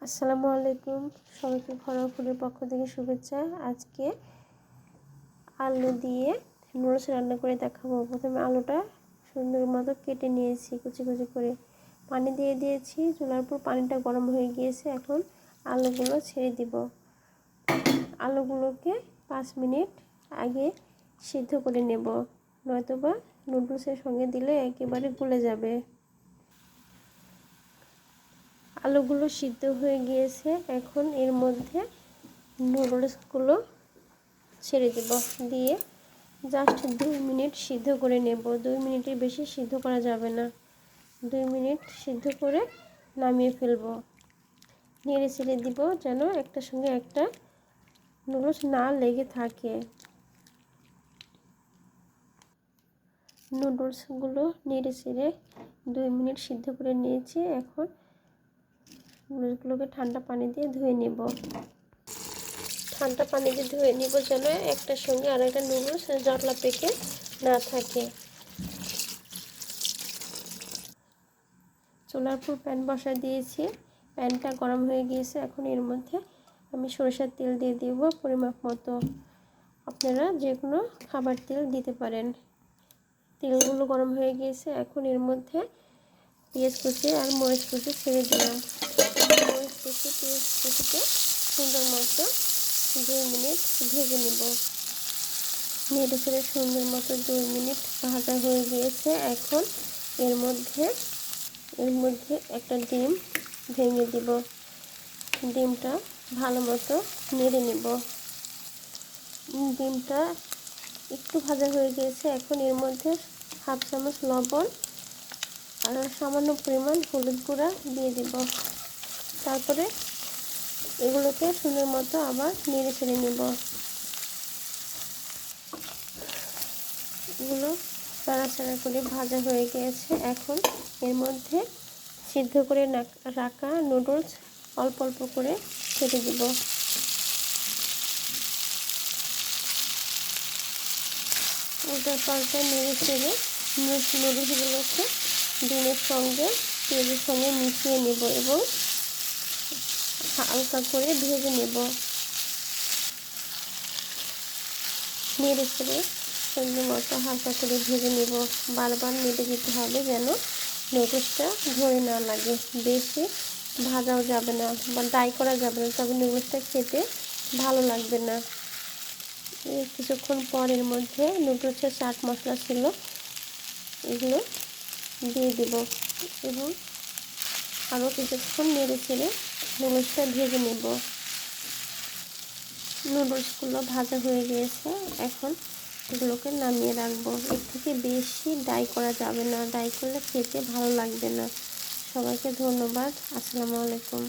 আসসালামু আলাইকুম, সবাইকে ঘরোয়া ফুডের পক্ষ থেকে শুভেচ্ছা। আজকে আলু দিয়ে নুডলস রান্না করে দেখাবো। প্রথমে আলুটা সুন্দর মতো কেটে নিয়েছি কুচি কুচি করে, পানি দিয়ে দিয়েছি। চুলার উপর পানিটা গরম হয়ে গিয়েছে। এখন আলুগুলো ছেড়ে দিব। আলুগুলোকে 5 মিনিট আগে সিদ্ধ করে নেব, নয়তোবা নুডলসের সঙ্গে দিলে একেবারে গলে যাবে। আলুগুলো সিদ্ধ হয়ে গিয়েছে। এখন এর মধ্যে নুডলসগুলো ছেড়ে দেব, দিয়ে জাস্ট 2 মিনিট সিদ্ধ করে নেব। 2 মিনিটের বেশি সিদ্ধ করা যাবে না। 2 মিনিট সিদ্ধ করে নামিয়ে ফেলব। নেড়ে ছেড়ে দিব যেন একটার সঙ্গে একটা নুডলস না লেগে থাকে। নুডলসগুলো নেড়ে ছেড়ে 2 মিনিট সিদ্ধ করে নিয়েছি। এখন নুডলসগুলোকে ঠান্ডা পানি দিয়ে ধুয়ে নেব। ঠান্ডা পানি দিয়ে ধুয়ে নিব যেন একটার সঙ্গে আর একটা নুডলস জটলা পেকে না থাকে। চুলার উপর প্যান বসা দিয়েছি, প্যানটা গরম হয়ে গিয়েছে। এখন এর মধ্যে আমি সরিষার তেল দিয়ে দেব পরিমাপ মতো। আপনারা যে কোনো খাবার তেল দিতে পারেন। তেলগুলো গরম হয়ে গিয়েছে। এখন এর মধ্যে পেঁয়াজ কুচি আর মরিচ কুচি ছেড়ে দিলাম। মরিচ কুচি পেঁয়াজ কুচিকে সুন্দর মতো 2 মিনিট ভেজে নেব। নেড়ে ছেড়ে সুন্দর মতো 2 মিনিট ভাজা হয়ে গিয়েছে। এখন এর মধ্যে একটা ডিম ভেঙে দিব। ডিমটা ভালো মতো নেড়ে নেব। ডিমটা একটু ভাজা হয়ে গিয়েছে। এখন এর মধ্যে 1/2 চামচ লবণ আর সামান্য পরিমাণ হলুদ গুঁড়া দিয়ে দিব। তারপরে এগুলোকে সুন্দর মতো আবার নেড়ে ছেড়ে নেব। এগুলো নাড়াচাড়া করে ভাজা হয়ে গিয়েছে। এখন এর মধ্যে সিদ্ধ করে রাখা নুডলস অল্প অল্প করে ছেড়ে দিব। উল্টা পাল্টা নেড়ে ছেড়ে নুডলসগুলোকে ডিমের সঙ্গে তেলের সঙ্গে মিশিয়ে নেব এবং হালকা করে ভেজে নেব। নেড়ে ছেড়ে সুন্দর মতো হালকা করে ভেজে নেব। বারবার নেড়ে দিতে হবে যেন নুডলসটা ধরে না লাগে। বেশি ভাজাও যাবে না বা ড্রাই করা যাবে না, তবে নুডলসটা খেতে ভালো লাগবে না। কিছুক্ষণ পর এর মধ্যে নুডলসের চাট মশলা ছিল, এগুলো দিয়ে দেব এবং আরও কিছুক্ষণ নেড়ে ছেড়ে নুডলসটা ভেজে নেব। নুডলসগুলো ভাজা হয়ে গিয়েছে। এখন এগুলোকে নামিয়ে রাখবো। এর থেকে বেশি ড্রাই করা যাবে না, ড্রাই করলে খেতে ভালো লাগবে না। সবাইকে ধন্যবাদ। আসসালামু আলাইকুম।